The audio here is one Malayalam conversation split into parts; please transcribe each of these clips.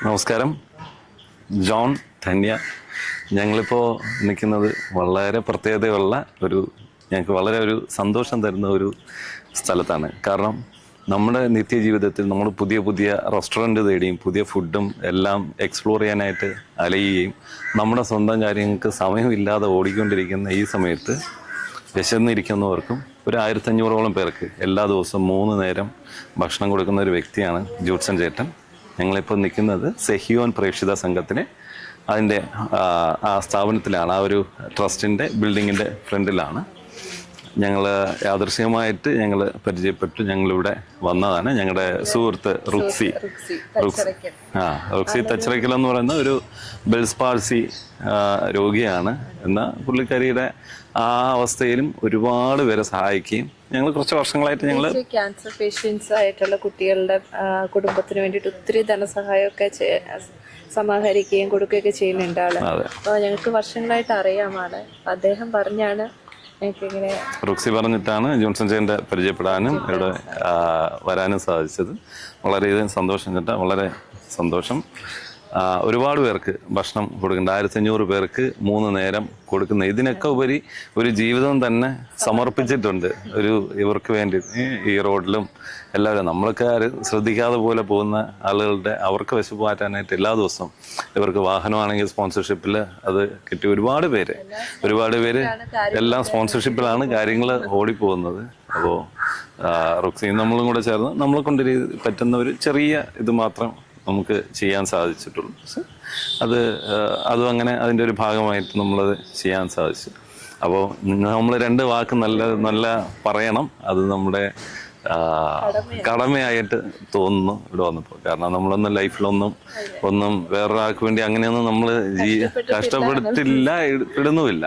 നമസ്കാരം. ജോൺ, ധന്യ. ഞങ്ങളിപ്പോൾ നിൽക്കുന്നത് വളരെ പ്രത്യേകതയുള്ള ഞങ്ങൾക്ക് വളരെ ഒരു സന്തോഷം തരുന്ന ഒരു സ്ഥലത്താണ്. കാരണം നമ്മുടെ നിത്യജീവിതത്തിൽ നമ്മൾ പുതിയ പുതിയ റെസ്റ്റോറൻറ്റ് തേടിയും പുതിയ ഫുഡും എല്ലാം എക്സ്പ്ലോർ ചെയ്യാനായിട്ട് അലയുകയും നമ്മുടെ സ്വന്തം കാര്യങ്ങൾക്ക് സമയമില്ലാതെ ഓടിക്കൊണ്ടിരിക്കുന്ന ഈ സമയത്ത് വിശന്നിരിക്കുന്നവർക്കും ഒരു 1500ഓളം പേർക്ക് എല്ലാ ദിവസവും 3 നേരം ഭക്ഷണം കൊടുക്കുന്ന ഒരു വ്യക്തിയാണ് ജൂഡ്സൺ ചേട്ടൻ. ഞങ്ങളിപ്പോൾ നിൽക്കുന്നത് സെഹിയോൻ പ്രേക്ഷിത സംഘത്തിന് അതിൻ്റെ ആ സ്ഥാപനത്തിലാണ്, ആ ഒരു ട്രസ്റ്റിൻ്റെ ബിൽഡിങ്ങിൻ്റെ ഫ്രണ്ടിലാണ്. ഞങ്ങൾ യാദൃശ്ചികമായിട്ട് ഞങ്ങൾ പരിചയപ്പെട്ടു, ഞങ്ങളിവിടെ വന്നതാണ്. ഞങ്ങളുടെ സുഹൃത്ത് റുക്സി തച്ചറയ്ക്കൽ എന്ന് പറയുന്ന ഒരു ബെൽസ് പാൾസി രോഗിയാണ്. എന്നാൽ പുള്ളിക്കാരിയുടെ ആ അവസ്ഥയിലും ഒരുപാട് പേരെ സഹായിക്കുകയും ഞങ്ങൾ കുറച്ച് വർഷങ്ങളായിട്ട് ഞങ്ങൾ ക്യാൻസർ പേഷ്യൻസ് ആയിട്ടുള്ള കുട്ടികളുടെ കുടുംബത്തിന് വേണ്ടിയിട്ട് ഒത്തിരി ധനസഹായമൊക്കെ സമാഹരിക്കുകയും കൊടുക്കുകയൊക്കെ ചെയ്യുന്നുണ്ട് ആള്. അപ്പോൾ ഞങ്ങൾക്ക് വർഷങ്ങളായിട്ട് അറിയാമാണ്. അദ്ദേഹം പറഞ്ഞാണ് ഞങ്ങൾക്കിങ്ങനെ, റുക്സി പറഞ്ഞിട്ടാണ് ജോൺസൺ ചേട്ടൻ്റെ പരിചയപ്പെടാനും ഇവിടെ വരാനും സാധിച്ചത്. വളരെയധികം സന്തോഷം ചേട്ടാ, വളരെ സന്തോഷം. ഒരുപാട് പേർക്ക് ഭക്ഷണം കൊടുക്കുന്നുണ്ട്. 1500 പേർക്ക് 3 നേരം കൊടുക്കുന്ന, ഇതിനൊക്കെ ഉപരി ഒരു ജീവിതം തന്നെ സമർപ്പിച്ചിട്ടുണ്ട് ഇവർക്ക് വേണ്ടി. ഈ റോഡിലും എല്ലാവരും നമ്മൾക്ക് ശ്രദ്ധിക്കാതെ പോലെ പോകുന്ന ആളുകളുടെ അവർക്ക് വിശപ്പ് മാറ്റാനായിട്ട് എല്ലാ ദിവസവും ഇവർക്ക് വാഹനമാണെങ്കിൽ സ്പോൺസർഷിപ്പിൽ അത് കിട്ടി. ഒരുപാട് പേര് എല്ലാം സ്പോൺസർഷിപ്പിലാണ് കാര്യങ്ങൾ ഓടിപ്പോകുന്നത്. അപ്പോൾ റുക്സി നമ്മളും കൂടെ ചേർന്ന് നമ്മളെ കൊണ്ട് പറ്റുന്ന ഒരു ചെറിയ ഇത് മാത്രം നമുക്ക് ചെയ്യാൻ സാധിച്ചിട്ടുള്ളൂ. അതും അങ്ങനെ അതിൻ്റെ ഒരു ഭാഗമായിട്ട് നമ്മളത് ചെയ്യാൻ സാധിച്ചു. അപ്പോൾ നമ്മൾ 2 വാക്ക് നല്ല പറയണം. അത് നമ്മുടെ കടമയായിട്ട് തോന്നുന്നു ഇവിടെ വന്നപ്പോൾ. കാരണം നമ്മളൊന്നും ലൈഫിലൊന്നും വേറൊരാൾക്ക് വേണ്ടി അങ്ങനെയൊന്നും നമ്മൾ കഷ്ടപ്പെട്ടില്ല, ഇടുന്നുമില്ല.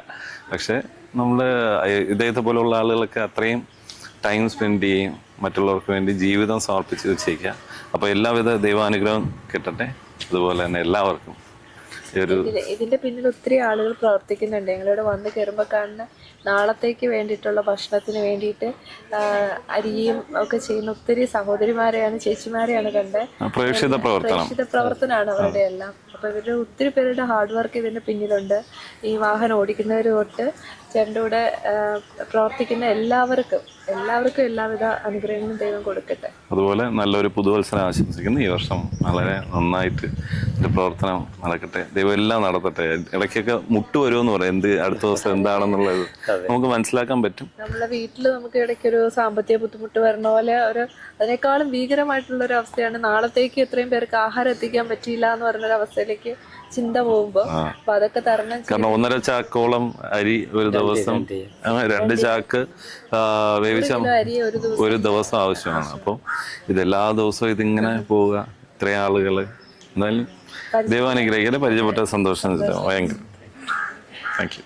പക്ഷെ നമ്മൾ ഇദ്ദേഹത്തെ പോലുള്ള ആളുകളൊക്കെ അത്രയും ടൈം സ്പെൻഡ് ചെയ്യും, മറ്റുള്ളവർക്ക് വേണ്ടി ജീവിതം സമർപ്പിച്ച് വെച്ചേക്കുക. അപ്പോൾ എല്ലാവിധ ദൈവാനുഗ്രഹം കിട്ടട്ടെ. അതുപോലെ തന്നെ എല്ലാവർക്കും ഇതിന്റെ പിന്നിൽ ഒത്തിരി ആളുകൾ പ്രവർത്തിക്കുന്നുണ്ട്. ഞങ്ങളിവിടെ വന്ന് കയറുമ്പോൾ കാണുന്ന നാളത്തേക്ക് വേണ്ടിയിട്ടുള്ള ഭക്ഷണത്തിന് വേണ്ടിയിട്ട് അരിയും ഒക്കെ ചെയ്യുന്ന ഒത്തിരി സഹോദരിമാരെയാണ്, ചേച്ചിമാരെയാണ് കണ്ടത്. പ്രേക്ഷിത പ്രവർത്തനമാണ് അവരുടെ എല്ലാം. അപ്പൊ ഇവരുടെ ഒത്തിരി പേരുടെ ഹാർഡ് വർക്ക് ഇതിന്റെ പിന്നിലുണ്ട്. ഈ വാഹനം ഓടിക്കുന്നവർ തൊട്ട് ചേട്ടൻ്റെ കൂടെ പ്രവർത്തിക്കുന്ന എല്ലാവർക്കും എല്ലാവിധ അനുഗ്രഹങ്ങളും ദൈവം കൊടുക്കട്ടെ. അതുപോലെ നല്ലൊരു പുതുവത്സരം ആശംസിക്കുന്നു. ഈ വർഷം വളരെ നന്നായിട്ട് പ്രവർത്തനം നടക്കട്ടെ. ദൈവം എല്ലാം നടത്തട്ടെ. ഇടയ്ക്കൊക്കെ മുട്ട് വരുമെന്ന് പറയാം, അടുത്ത ദിവസം എന്താണെന്നുള്ളത് നമുക്ക് മനസ്സിലാക്കാൻ പറ്റും. നമ്മളെ വീട്ടിൽ നമുക്ക് ഇടയ്ക്കൊരു സാമ്പത്തിക ബുദ്ധിമുട്ട് വരണ പോലെ അതിനേക്കാളും ഭീകരമായിട്ടുള്ള ഒരു അവസ്ഥയാണ് നാളത്തേക്ക് ഇത്രയും പേർക്ക് ആഹാരം എത്തിക്കാൻ പറ്റിയില്ല എന്ന് പറഞ്ഞൊരു അവസ്ഥയിലേക്ക് ചിന്ത പോകുമ്പോ അപ്പൊ അതൊക്കെ തരണം. കാരണം 1.5 ചാക്കോളം അരി ഒരു ദിവസം, 2 ചാക്ക് വേവിച്ച ഒരു ദിവസം ആവശ്യമാണ്. അപ്പോൾ ഇതെല്ലാ ദിവസവും ഇതിങ്ങനെ പോവുക, ഇത്രയും ആളുകള്. എന്തായാലും ദൈവാനുഗ്രഹിക്കട്ടെ. പരിചയപ്പെട്ട സന്തോഷം. ഭയങ്കര താങ്ക് യു.